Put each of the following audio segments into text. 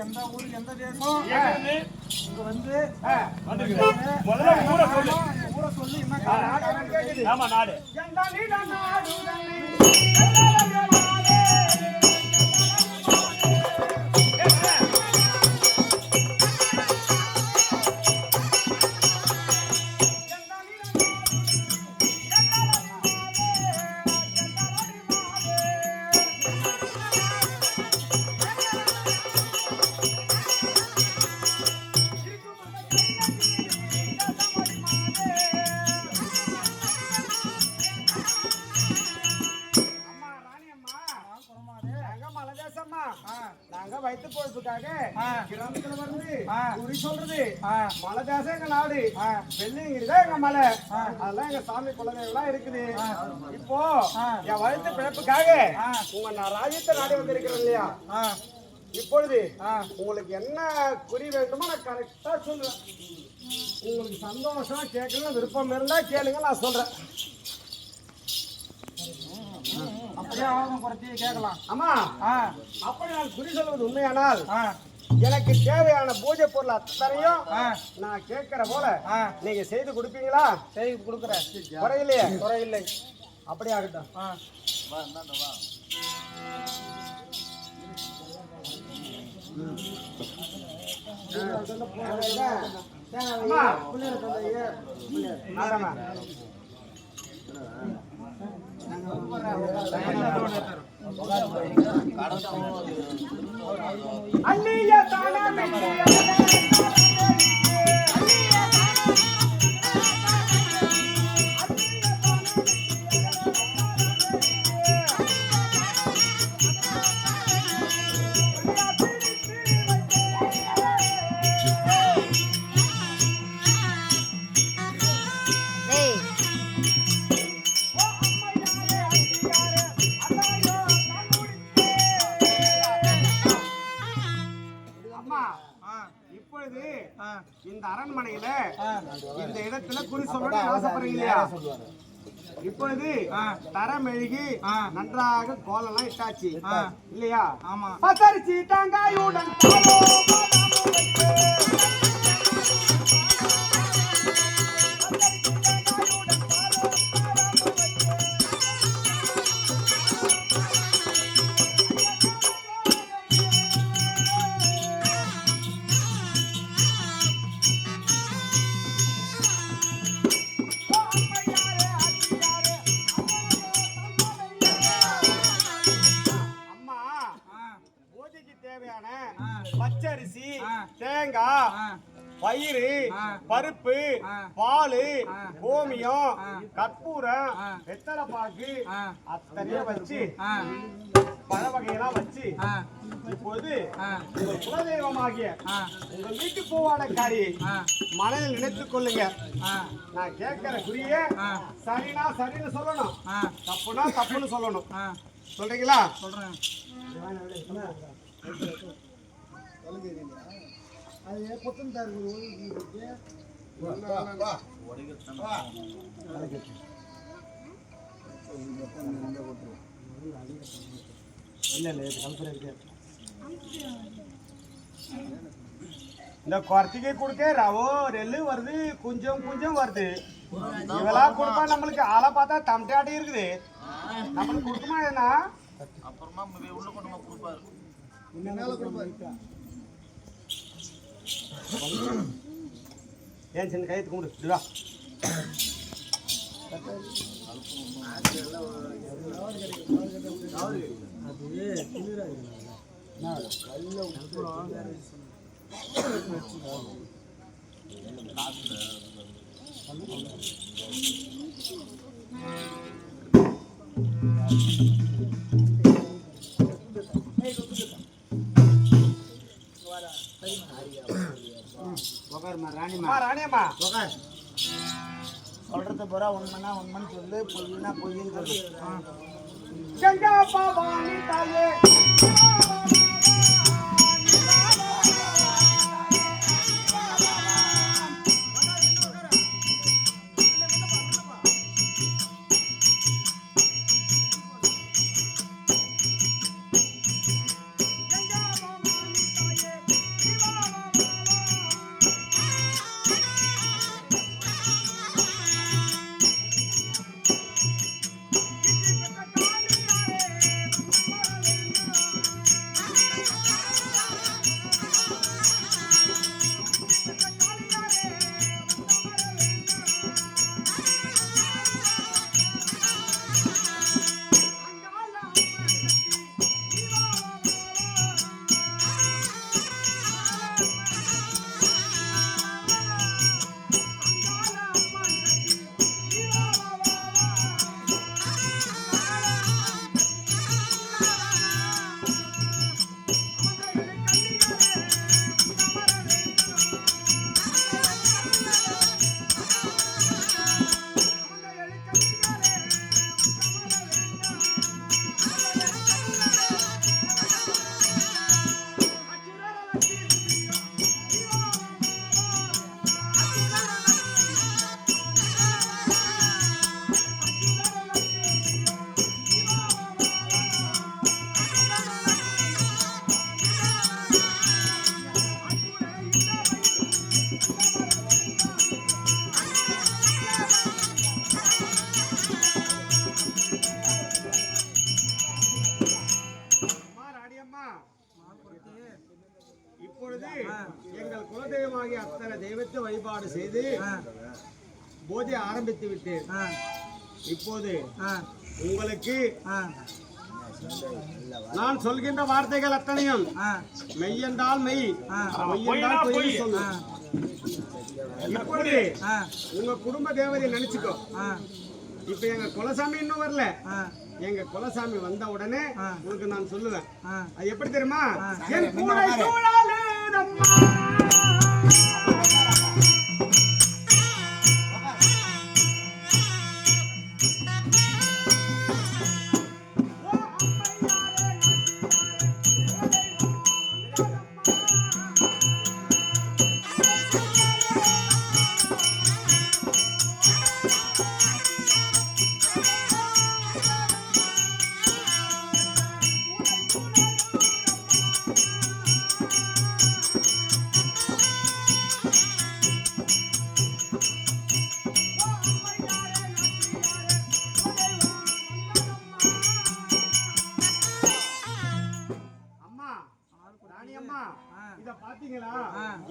எந்த ஊர் எந்த தேசம் இங்க வந்து ஊரை சொல்லி என்ன கேக்குது? ஆமா நாடு நாங்க வயிற்று பொழுப்புக்காக கிராமத்துல வந்து குறி சொல்றது மலை தேசம் எங்க நாடு வெள்ளிங்கிறதா எங்க மலை அதெல்லாம் எங்க சாமி குலதெய்வம் இருக்குது. இப்போ என் வயிற்று பிழைப்புக்காக உங்க நான் ராஜ்யத்தை நாடி வந்திருக்கிறேன் இல்லையா? இப்பொழுது உங்களுக்கு என்ன குறி வேண்டுமோ நான் கரெக்டா சொல்றேன். உங்களுக்கு சந்தோஷம் கேட்கணும் விருப்பம் இருந்தா கேளுங்க, நான் சொல்றேன். அப்படியே ஆகும் குறைச்சி கேட்கலாம். ஆமா அப்படி நான் குறி சொல்வது உண்மையானால் எனக்கு தேவையான பூஜை பொருள் அத்தனையும் நான் கேட்கிற போல நீங்க செய்து கொடுப்பீங்களா? செய்து கொடுக்குறேன். குறையில்லையே? குறையில்லை. அப்படி ஆகட்டும். அல்லியா தானா இந்த அரண்மனையில இந்த இடத்துல குறி சொல்ல ஆசைப்படுறீங்க இல்லையா? இப்பொழுது தரம் எழுகி நன்றாக கோலெல்லாம் இட்டாச்சு இல்லையா? ஆமா. பத்தரிசி தேங்காயுடன் பச்சரிசி தேங்காய் பயிறு பருப்பு பால் கோமியம் கற்பூரம் வெத்தலை பாக்கு அத்தனையும் வச்சு பழ வகையெல்லாம் வச்சு இப்போது உங்கள் குலதெய்வமாகிய உங்கள் வீட்டு பூவாடக்காரி மனதில் நினைத்துக் கொள்ளுங்க. நான் கேட்கிற குறிய சரினா சரின்னு சொல்லணும், தப்புனா தப்புன்னு சொல்லணும். சொல்றீங்களா? சொல்றேன். அது பொத்தம் தாரு இந்த குறத்திக்கை கொடுக்க ரவோ நெல்லு வருது, குஞ்சம் குஞ்சம் வருது. இவெல்லாம் கொடுப்பா நம்மளுக்கு ஆளை பார்த்தா தம்டாட்டி இருக்குது. நம்மளுக்கு கொடுக்குமா என்ன? அப்புறமா உள்ள கொண்டுமா கொடுப்பாரு. ஏன் சின்ன கையத்து கும்பிடு வா. ராணியம்மா சொல்றது பூரா உண்மைனா உண்மைன்னு சொல்லு, பொய்னா பொய்ன்னு சொல்லு. கங்கா பவானி தாயே இப்பொழுது எங்கள் குலதெய்வமாகிய அத்தனை தெய்வத்தை வழிபாடு செய்து போதை ஆரம்பித்து விட்டேன். இப்போது உங்களுக்கு நான் சொல்கின்ற வார்த்தைகள் அத்தனையும் மெய் என்றால் மெய், பொய் என்றால் பொய் சொல்லு. இப்பொழுது உங்க குடும்ப தேவதை நினைச்சுக்கோ. இப்ப எங்க குலசாமி இன்னும் வரல. எங்க குலசாமி வந்த உடனே உனக்கு நான் சொல்லுவேன். அது எப்படி தெரியுமா? என் கூட சூழலுதம்மா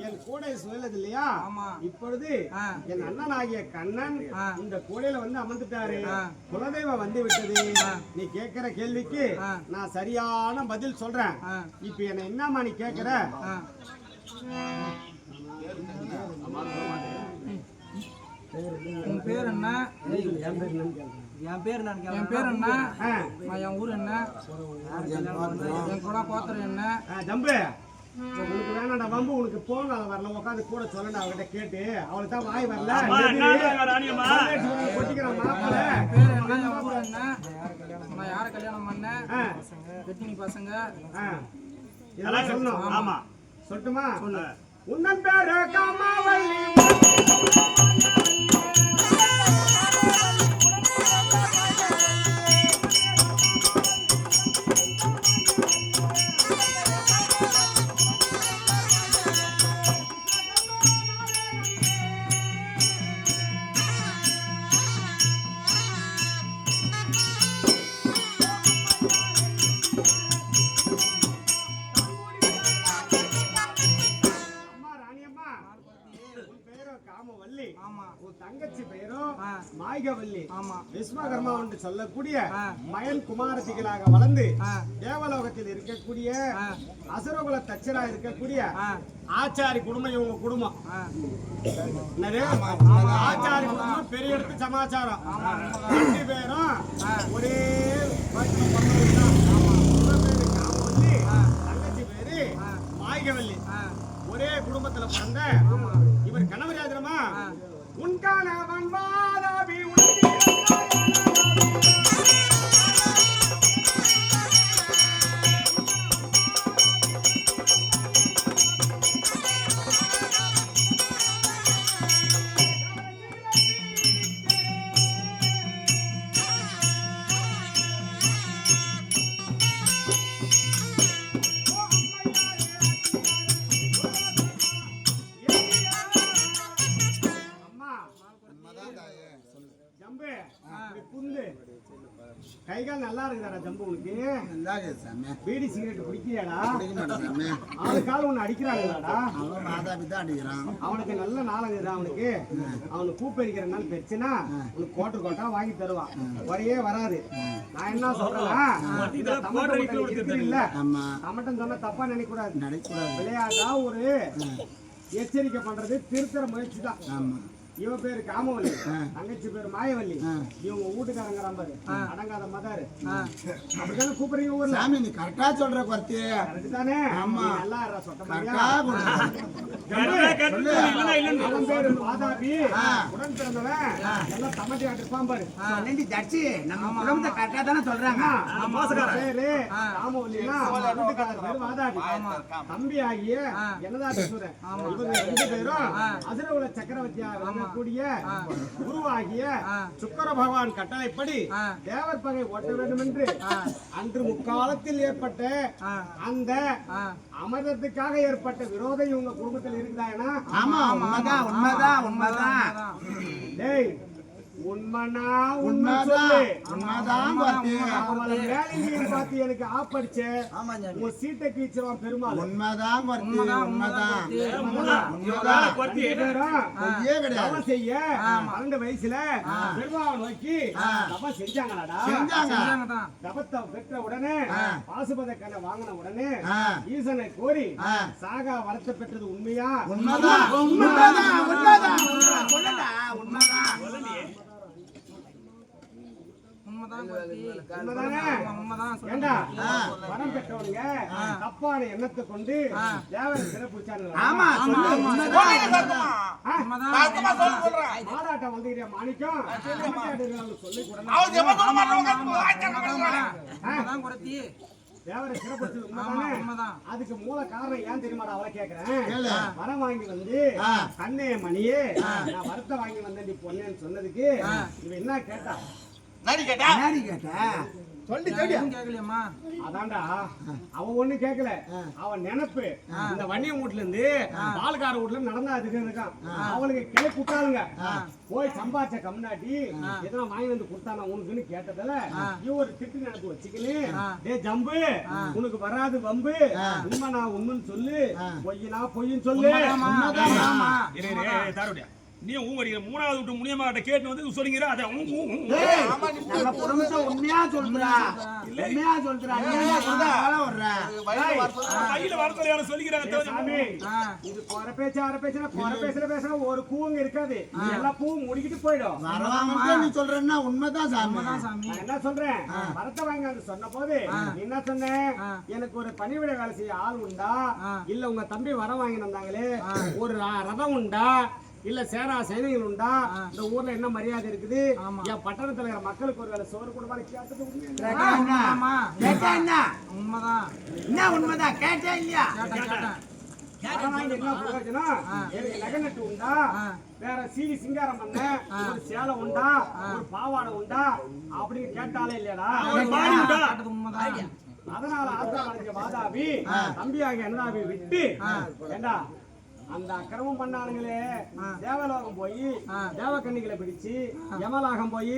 என் கூடை சுழலது இல்லையா? இப்பொழுது என் அண்ணன் ஆகிய கண்ணன் இந்த கூடையில வந்து அமர்ந்துட்டாரு. குலதெய்வம் வந்து விட்டது. நீ கேட்கிற கேள்விக்கு நான் சரியான பதில் சொல்றேன். இப்ப என்ன என்னமா நீ கேட்கிற? உன் பேர் என்ன? என் பேர் என்ன? என் ஊர் என்ன? என் கூட கோத்திரம் என்ன? ஜம்பு உனக்கு வேணாடா வம்பு. உனக்கு போன வரல உட்காந்து கூட சொல்லணும். அவகிட்ட கேட்டு அவளுக்கு தான் வாய் வரல. கொட்டிக்கிறான் மாப்பிள்ள. நான் யார கல்யாணம் பண்ண? வெட்டிங் பசங்க இதெல்லாம் சொல்லணும். ஆமா சொல்லட்டுமா? உன்னன் பேரு காமாவல்லி. தங்கச்சி பெயரும் மாய்கவல்லி. விஸ்வகர்மா என்று சொல்லக்கூடிய மயன் குமாரத்திகளாக வளர்ந்து தேவலோகத்தில் இருக்கக்கூடிய அசுரகுல தச்சரா இருக்கக்கூடிய ஆச்சாரி குடும்பம் இவங்க குடும்பம். ஆச்சாரி குடும்பம் பெரிய இடத்து சமாச்சாரம். 2 பேரும் ஒரே தங்கச்சி பேரு மாய்கவல்லி. ஒரே குடும்பத்துல பிறந்த இவர் கணவர் கை கால் நல்லா இருக்குதாடா ஜம்பு உனக்கு? நல்லா இருக்குது சாமி. பீடி சிகரெட் குடிக்கிறியாடா? குடிக்க மாட்டேன் சாமி. ஆளுக்கால் ஒண்ணு அடிக்கிறாங்களாடா? அவன் மாதாபி தான் அடிக்கிறான். அவனுக்கு நல்ல நாளங்குதா அவனுக்கு? அவனுக்கு பூப்பறிக்கிறனால பெருச்சுனா உனக்கு கோட்டா வாங்கி தருவான். வரையே வராது. நான் என்ன சொல்றேன்னா இல்ல நம்மட்டும் சொன்னா தப்பா நினைக்க கூடாது. விளையாட்டா ஒரு எச்சரிக்கை பண்றது திருத்தர முயற்சி தான். இவன் பேரு காமவல்லி, தங்கச்சி பேரு மாயவல்லி, இவங்க வீட்டுக்காரங்க பாரு அடங்காத மதாரு. அப்படித்தானே கூப்பிடுறீங்க ஊர்ல? சாமி நீ கரெக்டா சொல்ற கருத்து. கரெக்ட் தானே? ஆமா. நல்லா சொட்ட அவன் பேரு மாதாபி, உடன் பிறந்தவன் எல்லாம் தமட்டி ஆட்டிருப்பான் பாரு. நம்ம குடும்பத்தை கரெக்டா தானே சொல்றாங்க. பேரு காமவல்லினா வீட்டுக்காரர் பேரு மாதாபி. தம்பி ஆகிய என்னதாட்டீஸ்வரன் இவங்க 2 பேரும் அசுரகுல சக்கரவர்த்தியா கூடிய குருவாகிய சுக்கிர பகவான் கட்டளைப்படி தேவர் பகை ஓட்ட வேண்டும் என்று அன்று முக்காலத்தில் ஏற்பட்ட அந்த அமர்தத்துக்காக ஏற்பட்ட விரோதம் இவங்க குடும்பத்தில் இருக்குதானா? ஆமா, உண்மைதான் உண்மைதான் உண்மைதான். டேய் உண்மைனா உண்மை சொல்லு. உண்மைதான் அவளை வேலையும் பார்த்து எனக்கு ஆப்படிச்சு உங்க சீட்டை கீச்சிருவான் பெருமாள். உண்மைதான் உண்மைதான் தவம் செய்ய 12 வயசுல பெருமாள் நோக்கி தவம் செஞ்சாங்களாடா? செஞ்சாங்க. தவத்தை பெற்ற உடனே பாசுபத கண்ணை வாங்கின உடனே ஈசனை கோரி சாகா வரத்தை பெற்றது உண்மையா? உண்மைதான் உண்மைதான் உண்மைதான் உண்மைதான். வரம் பெற்றவனுங்க தப்பான எண்ணத்தை கொண்டு தேவரை சிறப்பு மாடாட்டம் வந்துக்கிறியா மாணிக்கம் சொல்லி தேவரை சிறப்பு. அதுக்கு மூல காரணம் ஏன் தெரியுமாடா? அவளை கேக்குறேன். வரம் வாங்கி வந்து கண்ணே மணியே நான் வரத்தை வாங்கி வந்தேன் பொண்ணேன்னு சொன்னதுக்கு இவன் என்ன கேட்டா? அதான்டா அவன் ஒண்ணு கேட்கல. அவன் நினைப்பு இந்த வன்னிய வீட்டுல இருந்து பால்கார வீட்டுல நடந்தா இருக்கான். அவளுக்கு கிளை குட்டாளுங்க போய் சம்பாதிச்ச கம்னாட்டி எதனா வாங்கி வந்து கொடுத்தானா உனக்குன்னு கேட்டதால இவரு திட்டு நினைப்பு வச்சுக்கின்னு டே ஜம்பு உனக்கு வராது வம்பு உண்மைனா உண்மைன்னு சொல்லு பொய்யினா பொய்ன்னு சொல்லு. நீ ஊங்கடிக்கிற 3வது விட்டு முனியமாட்ட கேட்டு வந்து சொல்லிங்கிற அத நம்ம குடும்பத்தை உண்மையா சொல்றா உண்மையா சொல்றா. நீ என்ன வர கையில வரதலையால சொல்லிக்கிறாங்க. இது போற பேச்சு அரை பேச்சுனா போற பேசுற ஒரு பூங்க இருக்காது. எல்லா பூவும் முடிக்கிட்டு போயிடும். வரவாங்க நீ சொல்றேன்னா உண்மைதான் சாமி. நான் என்ன சொல்றேன்? வரத்தை வாங்க வந்து சொன்ன போது என்ன சொன்னேன்? எனக்கு ஒரு பணிவிட வேலை செய்ய ஆள் உண்டா? இல்ல உங்க தம்பி வர வாங்கி வந்தாங்களே ஒரு ரதம் உண்டா? இல்ல சேரா சைனிகள் உண்டா? இந்த ஊர்ல என்ன மரியாதை இருக்குது? என் பட்டணத்துல இருக்கிற மக்களுக்கு ஒரு வேலை சோறு கொடுப்பாரு கேட்டது உண்மைதான் கேட்டே இல்லையா? நகநட்டு உண்டா? வேற சீவி சிங்காரம் பண்ண ஒரு சேலை உண்டா? ஒரு பாவாடை உண்டா? அப்படின்னு கேட்டாலே இல்லையாடா? அதனால ஆத்திரமடைஞ்ச மாதாவி தம்பியாக என்னதாவி விட்டு ஏண்டா அந்த அக்கிரமம் பண்ணானுங்களே தேவலோகம் போய் தேவக்கண்ணிகளை பிடிச்சு யமலாகம் போய்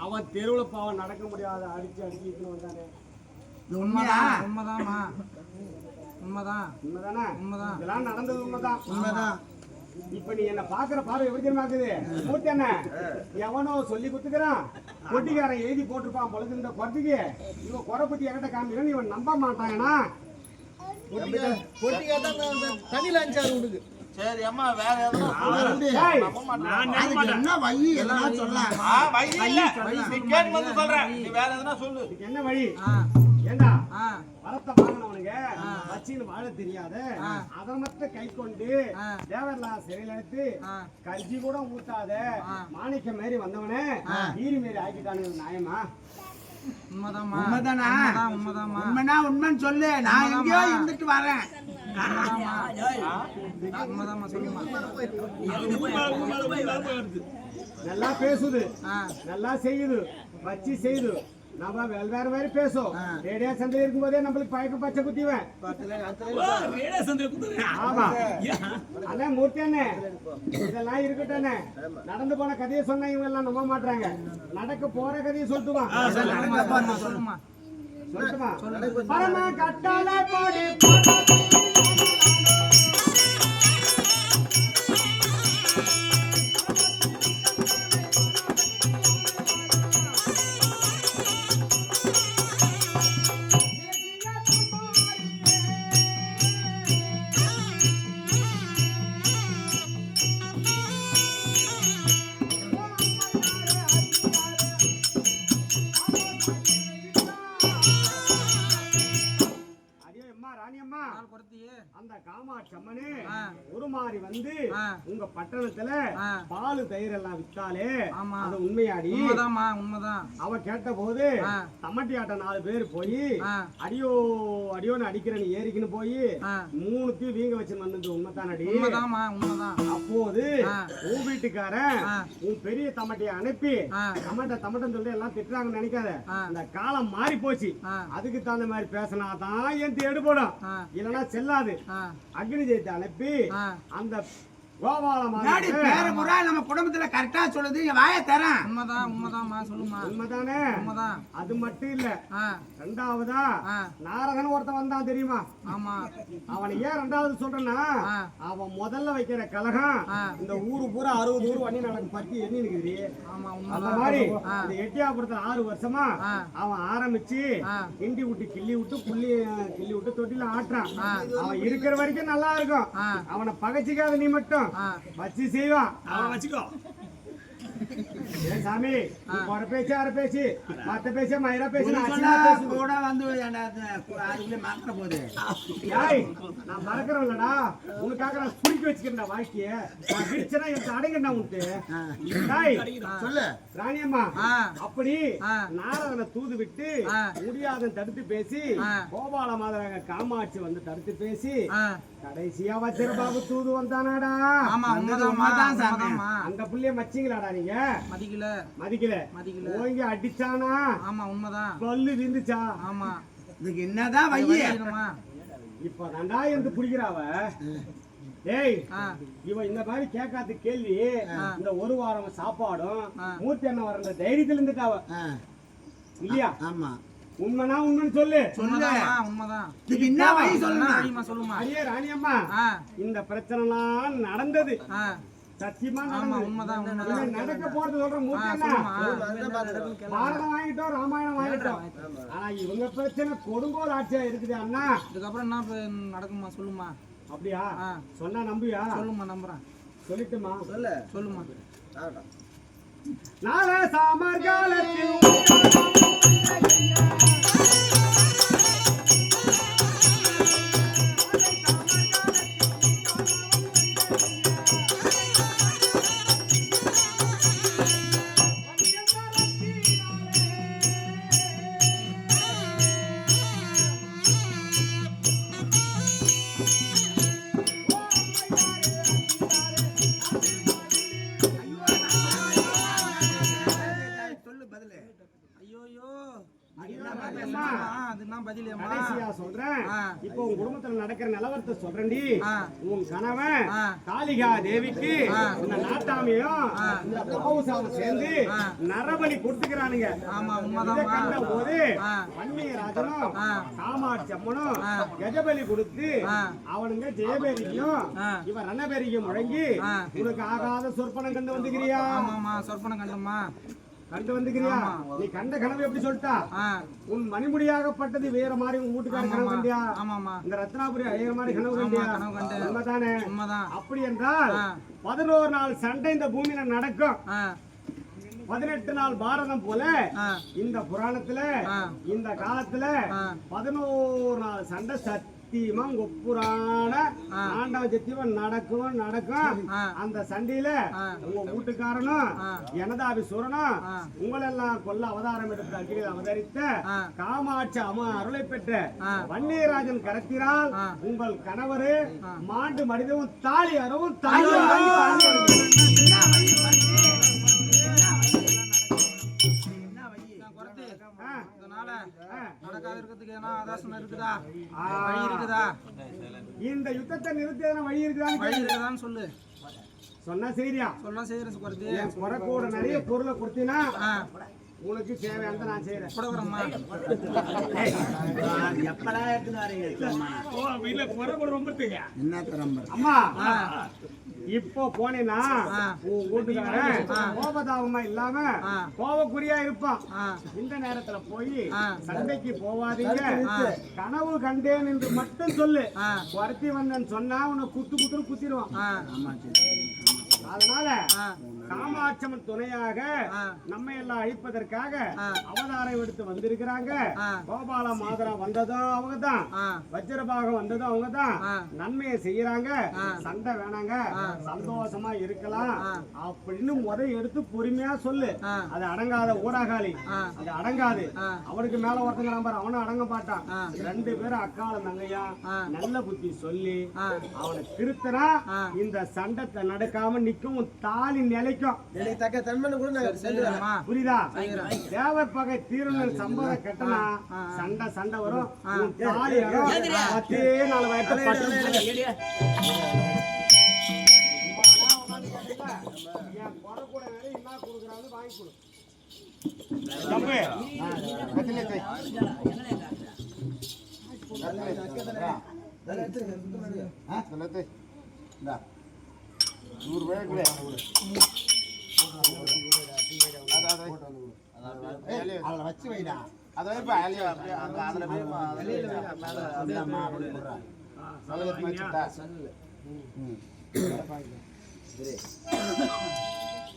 அவன் தெருவுல பாவம் நடக்க முடியாத அடிச்சு வந்தானே. உண்மைதானே? இதெல்லாம் நடந்தது உண்மைதான். இப்ப நீ என்ன பாக்குற பார்வை எப்படி தெரியுமா இருக்குது? மூர்த்தி என்ன எவனோ சொல்லி குத்துக்கிறான், கொட்டிக்காரன் எழுதி போட்டிருப்பான் பொழுது இந்த குறத்துக்கு இவன் குறை பத்தி என்கிட்ட காமிக்கிறான். இவன் நம்ப மாட்டாங்கன்னா தண்ணில அஞ்சாரு உனக்கு. சரி அம்மா வேற எதுனா என்ன வழி எல்லாம் சொல்லலாம். வழி இல்ல நீ கேட்டு வந்து சொல்றேன். நீ வேற எதுனா சொல்லு. என்ன வழி? ஏண்டா வரத்தை வாங்கினவனுங்க வச்சின்னு வாழ தெரியாத அதை மட்டும் கை கொண்டு தேவரெல்லாம் சிறையில் எடுத்து கஞ்சி கூட ஊட்டாத மாணிக்க மாரி வந்தவனே ஈரி மாரி ஆக்கிட்டானுங்க. நியாயமா? உண்மைன்னு சொல்லு. நான் எங்கேயோ இருந்துட்டு வரேன். நல்லா பேசுது, நல்லா செய்யுது, வச்சு செய்யுது. நம்ம வேற வேற பேசும் ரேடியோ சந்தையில இருக்கும்போதே நம்மளுக்கு பயக்க பச்சை குத்திவேன். ரேடியோ சந்தை குத்துறேன். ஆமா அண்ணே மூர்த்தி அண்ணே இதெல்லாம் இருக்கட்டே. நடந்து போன கதையை சொன்னா இவங்க எல்லாம் நம்ப மாட்டாங்க. நடக்க போற கதையை சொல்லுமா சொல்லுமா சொல்லுமா பரம கட்டால போடு அந்த காமாட்சி அம்மனே ஒரு மாதிரி வந்து உங்க பட்டணத்துல பால் தயிர் எல்லாம் வித்தாலே அது உண்மையாடி? உண்மைதான். அவ கேட்ட போது தமட்டி ஆட்ட 4 பேர் போய் அடியோ அடியோன்னு அடிக்கிற நீ ஏறிக்கின்னு போய் 3 வீங்க வச்சு வந்தது உண்மைதானடி? உண்மைதான். அப்போது உன் வீட்டுக்காரன் உன் பெரிய தமட்டியை அனுப்பி தமட்டம் சொல்லி எல்லாம் திட்டுறாங்கன்னு நினைக்காத. அந்த காலம் மாறி போச்சு. அதுக்கு தகுந்த மாதிரி பேசினாதான் என் எடுபடும், இல்லைன்னா செல்லாது. அக்னி ஜெயத்தை அனுப்பி அந்த நம்ம குடும்பத்துல கரெக்டா சொல்லுது. வாய தரேன். உண்மைதானே? அது மட்டும் இல்ல, ரெண்டாவதா நாரதன் ஒருத்தன் வந்தான் தெரியுமா? அவனை ஏன் ரெண்டாவது சொல்றேன்னா, அவன் முதல்ல வைக்கிற கலகம் இந்த ஊரு பூரா 60 ஊர் வண்டி நடக்கு பத்தி என்ன இருக்குது. அந்த மாதிரி இந்த எட்டியாபுரத்துல 6 வருஷமா அவன் ஆரம்பிச்சு கிண்டி விட்டு கிள்ளி விட்டு கிள்ளி விட்டு தொட்டில ஆட்டுறான். அவன் இருக்கிற வரைக்கும் நல்லா இருக்கும். அவனை பகைச்சிக்காத நீ மட்டும் வச்சு செய்வான். வச்சுக்கோ சாமி பேச்சு அரை பேச்சு மத்த பேச மயிரா பேசு கூட வந்து போகுது. நான் மறக்கிறேன்லடா, உனக்காக நான் குடிக்க வச்சுக்கிறேன் வாழ்க்கைய. எனக்கு அடங்கண்ணா உண்டு சொல்லு ராணியம்மா. அப்படி நாரதனை தூது விட்டு முடியாத தடுத்து பேசி கோபால மாதராக காமாட்சி வந்து தடுத்து பேசி கடைசியா வச்சிர பாபு தூது வந்தானாடா. அந்த புள்ளைய மச்சிங்களாடா நீங்க? மதிக்கல ஓங்கி அடிச்சானா? உண்மைதான். பல்லு விந்துச்சா? இதுக்கு என்னதான் வைய இப்ப ரெண்டா என்று புடிக்கிறாவ. டேய் இவன் இந்த மாதிரி கேட்காத கேள்வி இந்த ஒரு வாரம் சாப்பாடும் மூர்த்தி அண்ணன் வர தைரியத்துல இருந்துட்டாவ இல்லையா? ஆமா உண்மைனா உண்மைன்னு சொல்லு. உண்மைதான். என்ன வழி சொல்லுமா? ஐயே ராணியம்மா, இந்த பிரச்சனை நடந்தது சத்தியமா நடக்க போறது சொல்றேன். பாரதம் வாங்கிட்டோம், ராமாயணம் வாங்கிட்டோம். ஆனா இவங்க பிரச்சனை கொடுங்கோல் ஆட்சியா இருக்குது அண்ணா. இதுக்கப்புறம் என்ன நடக்குமா சொல்லுமா? அப்படியா? சொன்னா நம்பியா? சொல்லுமா, நம்புறேன். சொல்லிட்டுமா? சொல்லுமா. நாளை சாமர் காலத்தில் இப்போ உன் குடும்பத்துல நடக்கிற நிலவரத்தை சொல்றேன்டி. உன் கணவன் காளிகா தேவிக்கு இந்த நாட்டாமையும் இந்த பாவுசாவும் சேர்ந்து நரபலி கொடுத்துக்கிறானுங்க. இதை கண்ட போது வன்னியராஜனும் காமாட்சி அம்மனும் கஜபலி கொடுத்து அவனுங்க ஜெயபேரிக்கும் இவன் ரணபேரிக்கும் முழங்கி உனக்கு ஆகாத சொற்பனம் கண்டு வந்துக்கிறியா? சொற்பனம் கண்டமா கண்டு வந்துக்கிறியா? நீ கண்ட கனவு எப்படி சொல்லிட்டா? உன் மணிமுடியாகப்பட்டது வேற மாதிரி உன் வீட்டுக்கார கனவு கண்டியா? இந்த ரத்னாபுரி வேற மாதிரி கனவு கண்டியா? உண்மைதானே? அப்படி என்றால் 11 நாள் சண்டை இந்த பூமியில நடக்கும். 18 நாள் பாரதம் போல இந்த புராணத்துல இந்த காலத்துல 11 நாள் சண்டை சத்தியமா புராண ஆண்டவ சத்தியமா நடக்கும். அந்த சண்டையில உங்க வீட்டுக்காரனும் எனதாபி சூரனும் உங்களெல்லாம் கொல்ல அவதாரம் எடுத்து அக்கிரியில் அவதரித்த காமாட்சி அம்மா அருளை பெற்ற வன்னியராஜன் கரத்தினால் உங்கள் கணவரு மாண்டு மனிதவும் தாலி அறவும் தாலி இருக்கு. இதனால நடக்காத இருக்கிறதுக்கு ஏன்னா ஆதாசம் இருக்குதா, வழி இருக்குதா? இந்த யுத்தத்தை நிறுத்த வழி இருக்குதான்னு சொல்லு. சொன்னா சரியா? சொன்னா செய்யறது குறைச்சி என் குறைக்கூட நிறைய பொருளை கொடுத்தீங்கன்னா உனக்கு தேவையானதை நான் செய்யறேன். எப்படா எடுத்துன்னு வரீங்க? அம்மா இப்போ போனேன்னா உன் வீட்டுக்காரன் கோபதாபமா இல்லாம கோபக்குறியா இருப்பான். இந்த நேரத்துல போய் சண்டைக்கு போவாதீங்க, கனவு கண்டேன் என்று மட்டும் சொல்லு. குறைத்தி வந்தேன்னு சொன்னா உன்னை குத்துன்னு குத்திடுவான். அதனால காமாட்சம்மன் துணையாக நம்ம எல்லாம் அழிப்பதற்காக அவதாரம் எடுத்து வந்திருக்கிறாங்க. கோபால மாதரா வந்ததும் அவங்கதான், வஜ்ரபாகம் வந்ததும் அவங்கதான். நன்மையை செய்யறாங்க, சண்டை வேணாங்க, சந்தோஷமா இருக்கலாம் அப்படின்னு முறை எடுத்து பொறுமையா சொல்லு. அது அடங்காத ஊராகாளி, அது அடங்காது. அவனுக்கு மேல ஒருத்தங்க நம்பர், அவனும் அடங்க மாட்டான். 2 பேரும் அக்கால தங்கையா நல்ல புத்தி சொல்லி அவனை திருத்தனா இந்த சண்டத்தை நடக்காம நிக்கும், தாலி நிலைக்கும். புரியுதா? தேவர் பகை தீரன் சம்பவம் கெட்டனா சண்டை வரும். தாலி 10 வயசுல என் குறை கூட நிறைய என்ன கொடுக்குறாங்க வாங்கி கொடு. வச்சு வைடா.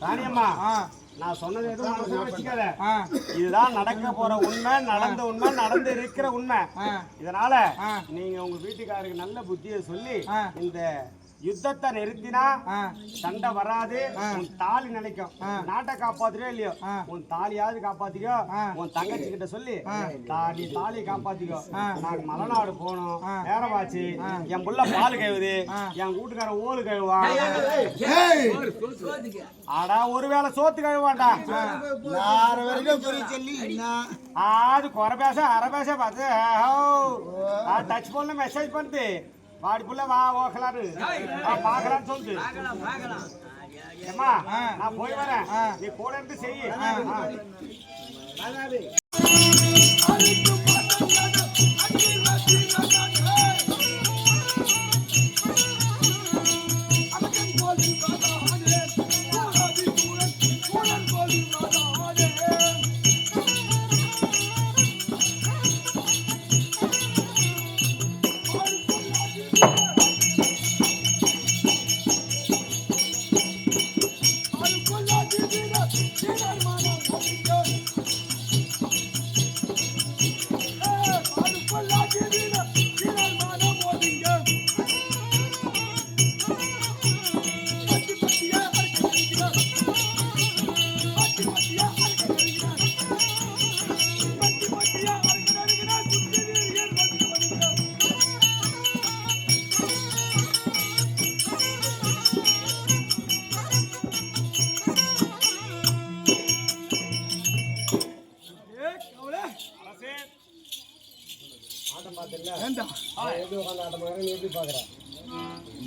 ராணியம்மா, நான் சொன்னது எதுவும் மனசுல வச்சுக்காத. இதுதான் நடக்க போற உண்மை, நடந்த உண்மை, நடந்து இருக்கிற உண்மை. இதனால நீங்க உங்க வீட்டுக்காரருக்கு நல்ல புத்தியை சொல்லி இந்த யுத்தத்தை நிறுத்தினா சண்டை வராது, உன் தாலி நினைக்கும். நாட்டை காப்பாத்துறியோ இல்லையோ, உன் தாலியாவது காப்பாத்திக்கோ. உன் தங்கச்சி கிட்ட சொல்லி நீ தாலியை காப்பாத்திக்கோ. நாங்க மலைநாடு போனோம், நேரமாச்சு. என் புள்ள பால் கழுவுது, என் வீட்டுக்காரன் ஓலு கழுவான். ஆடா ஒருவேளை சோத்து கழுவாண்டா. அது குறை பேச அரை பேச பார்த்து டச் போன்ல மெசேஜ் பண்ணுது. வாடி புள்ள வா ஓகலாரு பாக்கலான்னு சொல்லுது. ஏமா நான் போய் வரேன், நீ கூட இருந்து செய்ய.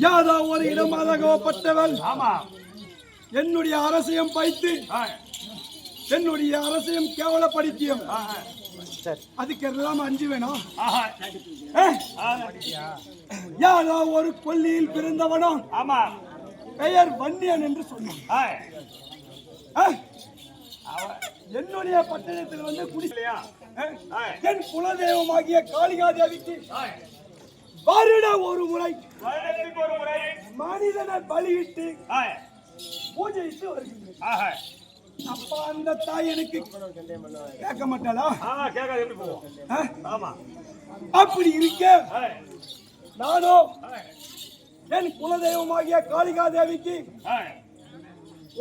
யாதா ஒரு இடமாகப்பட்டவள் என்னுடைய அரசியம் பைத்து என்னுடைய அரசியம் கேவலப்படுத்தியும் அதுக்கெல்லாம் அஞ்சு வேணும். யாதா ஒரு கொல்லியில் பிறந்தவனோ பெயர் வன்னியன் என்று சொன்னான். என்னுடைய பட்டணத்தில் வந்து குடிசையா என் குலதெய்வமாகிய காளிகாதேவிக்கு வருட ஒரு முறை மனிதனை பலியிட்டு பூஜையிட்டு வருகின்றேன். அப்ப அந்த தாய் எனக்கு கேட்க மாட்டாளா? அப்படி இருக்க நானோ என் குலதெய்வமாகிய காளிகாதேவிக்கு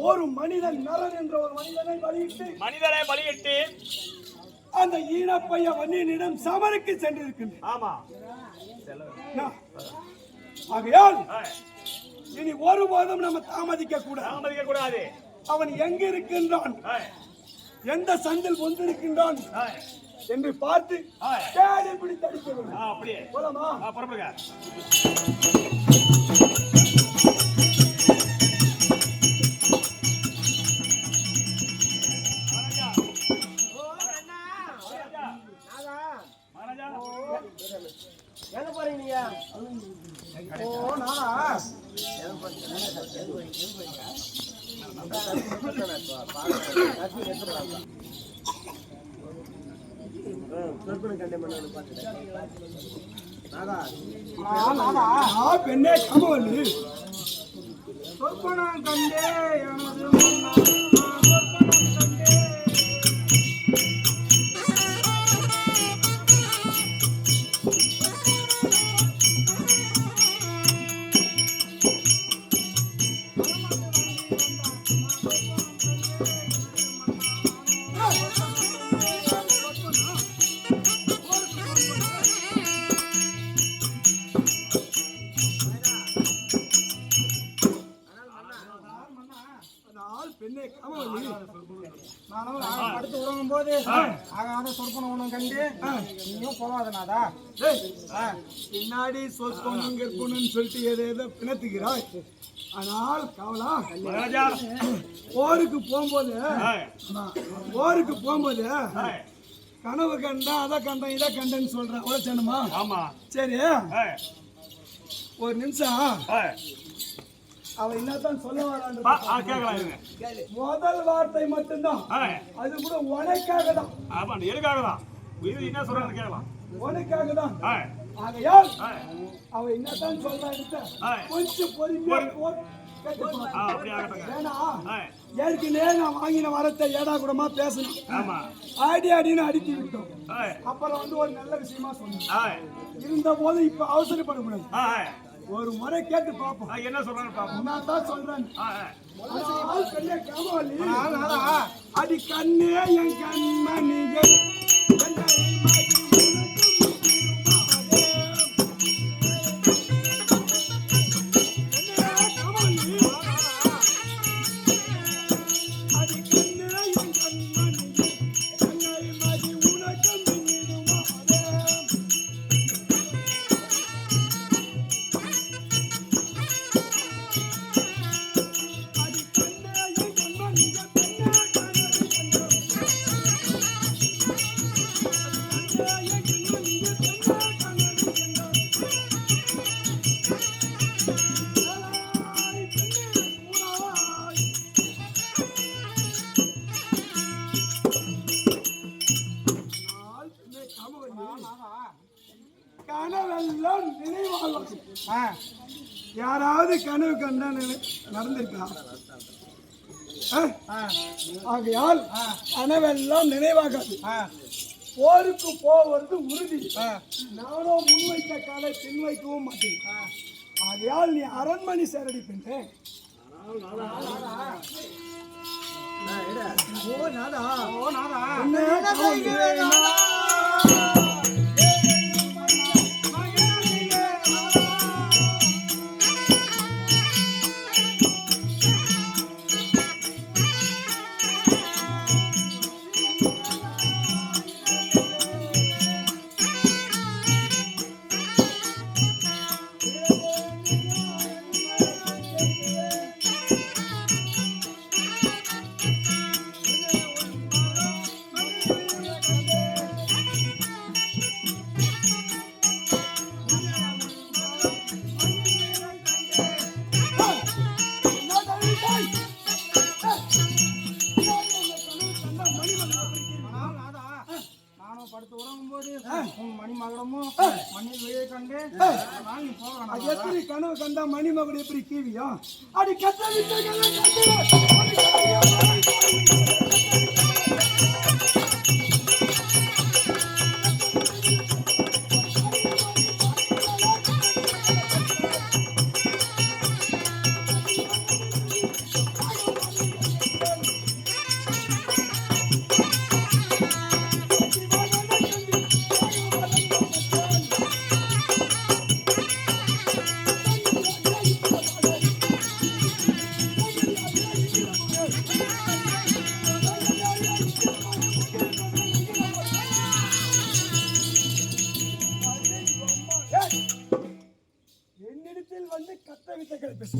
ஒரு மனிதன் நரன் என்ற ஒரு மனிதனை பலியிட்டு அந்த ஈனப்பைய வன்னியனிடம் சமருக்கு சென்றிருக்கின்றேன். ஆகையால் இனி ஒருபோதும் நம்ம தாமதிக்க கூடாது. அவன் எங்க இருக்கின்றான், எந்த சந்தில் வந்திருக்கின்றான் என்று பார்த்து தேடி பிடித்து அடிக்க வேண்டும். அப்படியே போலாமா? புறப்படுங்க. எங்க போறீங்க நீங்க? ஓ நானா? பெண்ணே காமவல்லி சொற்பனம் கண்டே எனது மன்னா, சொற்பனம் கண்டே. பெண்ணே காமவல்லி நானும் அடுத்து உறங்கும் போது ஆகாத சொற்பனம் ஒண்ணும் கண்டு நீயும் போகாதனாதா பின்னாடி சொற்கொணும் கற்கணும்னு சொல்லிட்டு ஏதோ பிணத்துகிறாய். ஆனால் கவலா போருக்கு போகும்போது கனவு கண்டா அதை கண்டேன் இதை கண்டேன்னு சொல்றேன். உழைச்சணுமா? ஆமா. சரி ஒரு நிமிஷம் அவ என்னத்தான் சொல்ல வரான்னு கேட்கலாம் இருங்க. முதல் வார்த்தை மட்டும்தான். அது கூட உனக்காக தான். ஆமா, எதுக்காக தான் என்ன சொல்றான்னு கேட்கலாம். உனக்காக தான். ஆகையால் அவ என்னத்தான் சொல்றான்னு கொஞ்சம் பொறுமையா ஏற்கனவே நான் வாங்கின வரத்தை ஏடா கூடமா பேசணும். ஆடி ஆடின்னு அடித்து விட்டோம். அப்புறம் வந்து ஒரு நல்ல விஷயமா சொன்னேன். இருந்த போது இப்ப அவசரப்படக்கூடாது. ஒரு முறை கேட்டு பாப்போம் என்ன சொல்றான்னு பாப்போம். நான் தான் சொல்றேன். அடி கண்ணே என் கண்மணிகள் கனவெல்லாம் நினைவாகும். யாராவது கனவு கண்டா நடந்திருக்கா? ஆகையால் கனவெல்லாம் நினைவாகாது. போருக்கு போவது உறுதி. நானும் முன்வைத்த காலை பின் வைக்கவும் மாட்டேன். ஆகையால் நீ அரண்மனை சேரடி பெண்ணே. எப்படி கனவு கண்டா மணிமகுடி எப்படி கீவியா? அடி கத்த வித்தைகளை பேசு.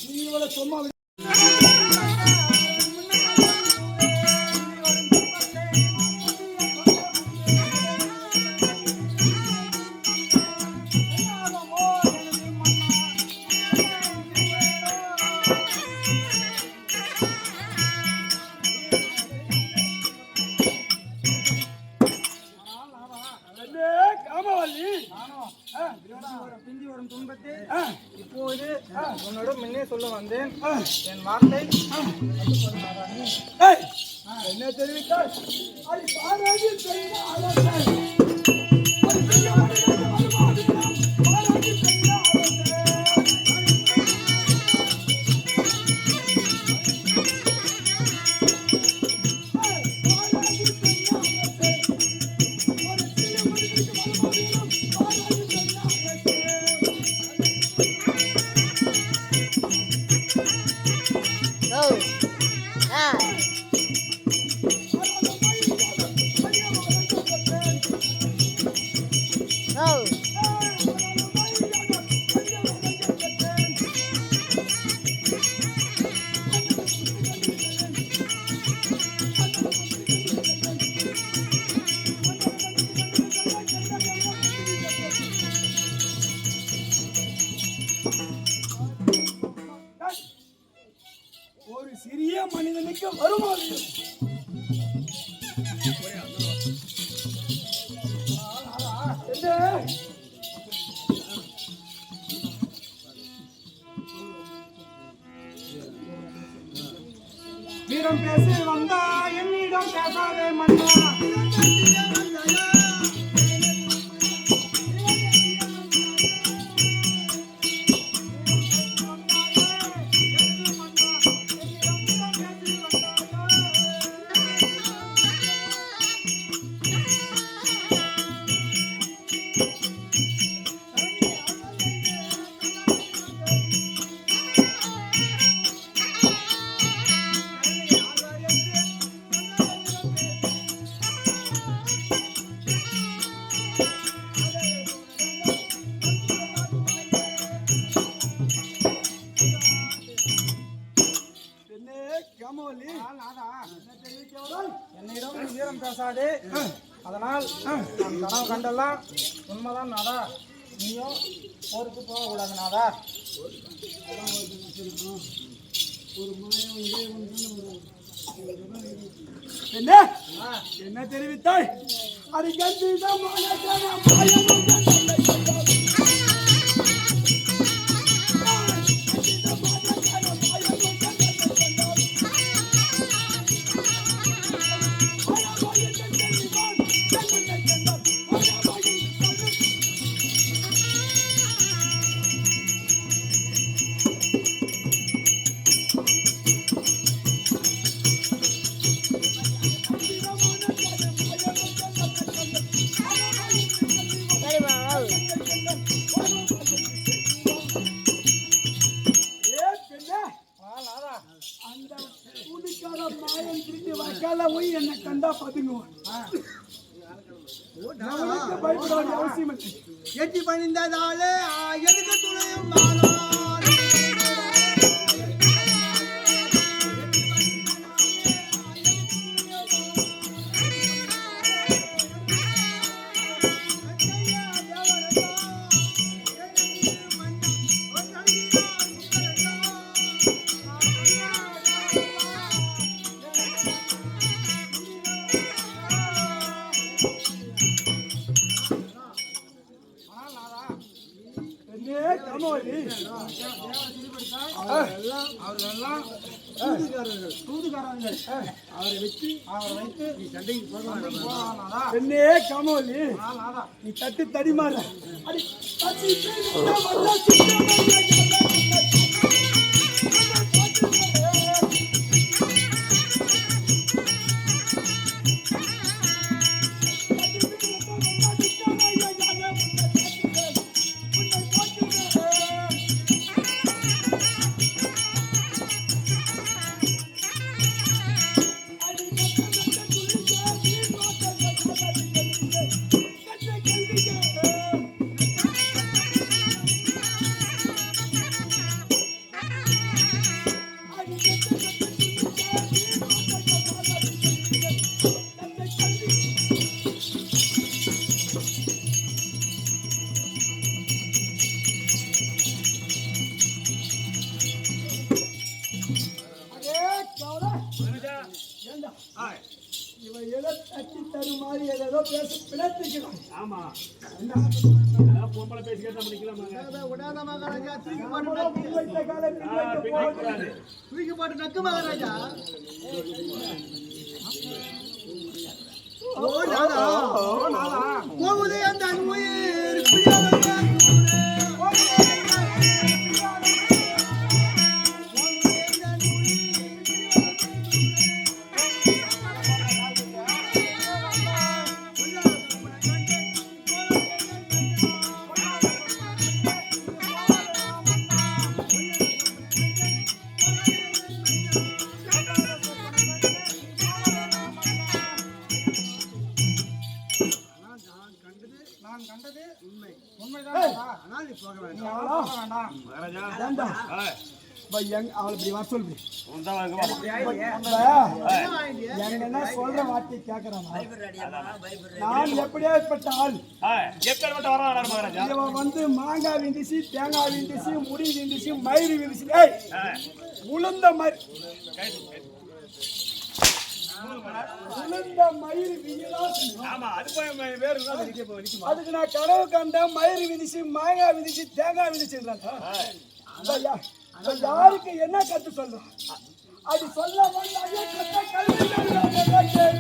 நீ இவளை சும்மா விடு. பிந்தி வரும் துன்பத்தை இப்போது உன்னோட முன்னே சொல்ல வந்தேன். என் வார்த்தை என்ன தெரிவித்தால் அது பாராட்டி ஒரு சிறிய மனிதனுக்கு வருமானம் வீரம் பேசி வந்தா என்னிடம் பேசாதே மன்னா. என்னிடம் வீரம் பேசாதே. அதனால் நான் கனவு கண்டெல்லாம் உண்மைதான் நாதா. நீயும் போருக்கு போகக்கூடாது நாதா. என்ன தெரிவித்தாய்? அது கண்டிதான் என்ன கண்டா பதுங்குவான். பயப்பட வேண்டிய அவசியம் இல்லை. எட்டி பணிந்ததாலே எதுக்கு துணையும் அவர்களெல்லாம் தூதுகாரர்கள். அவரை வைத்து நீ சண்டைக்கு போகலாம். பெண்ணே காமோலி, நீ தட்டு தடிமாற இவன் ஏதோ தட்டி தருமாறி ஏதோ பேச பிழைத்துக்கிறான். ஆமா அதெல்லாம் பொம்பளை பேசி கேட்டா பண்ணிக்கலாமாங்க விடாத மகாராஜா தூக்கி முன்வைத்த காலை பின்வைக்க போவது. தூக்கி போட்டு நக்கு மகாராஜா ஓ நாதா போகுதே அந்த உயிர் பிரியாமல் நான் கண்டது உண்மைதான். ஆனால் நீ போக நீ வேண்டாம். அவளா போக வேண்டாம். மகாராஜா ஏண்டா? ஏய், பை, அவளை இப்படி வர சொல்லு. உன் தான் வாங்க, வா. என்ன சொல்ற வார்த்தை கேட்கறானா? நான் எப்படியாப்பட்ட ஆள்? எப்பேற்பட்ட வரலாறு மகாராஜா இவன் வந்து மாங்காய் விந்துச்சு, தேங்காய் விந்துச்சு, முடி விந்துச்சு, மயிறு விந்துச்சு. ஏய், உளுந்த மயிர் உளுந்த மயிறு விதிதான். ஆமா அது போய் வேறு ஏதாவது நிக்குமா அதுக்கு நான் கனவு கண்டேன். மயிறு விதிச்சு, மாங்காய் விதிச்சு, தேங்காய் விதிச்சுன்றாங்க. யாருக்கு என்ன கத்து சொல்றோம்? அது சொல்ல வந்தாலே கத்த கல்வி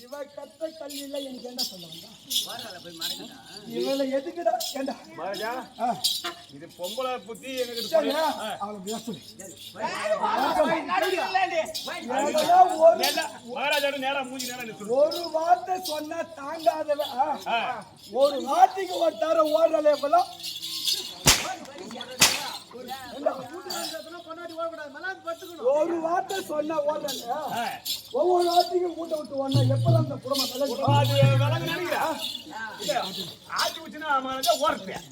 இவ கத்த கல்வியில எனக்கு என்ன சொல்ல வந்தா? இவளை எதுக்குடா கேண்டா? மகாராஜா இது பொம்பளை புத்தி எனக்கு சரியா? அவளை பேச சொல்லு. மகாராஜா நேரா மூஞ்சி நேரா நிற்கும் ஒரு வார்த்தை சொன்னா தாங்காதவ. ஒரு வார்த்தைக்கு ஒரு தர ஓடுறல இப்பெல்லாம் ஒரு வார்த்தை சொன்னா ஓடுறல. ஒவ்வொரு வார்த்தைக்கும் கூட்ட விட்டு ஓடனா எப்பதான் அந்த குடும்பம் ஆச்சு வச்சுன்னா மகாராஜா ஓடுறேன்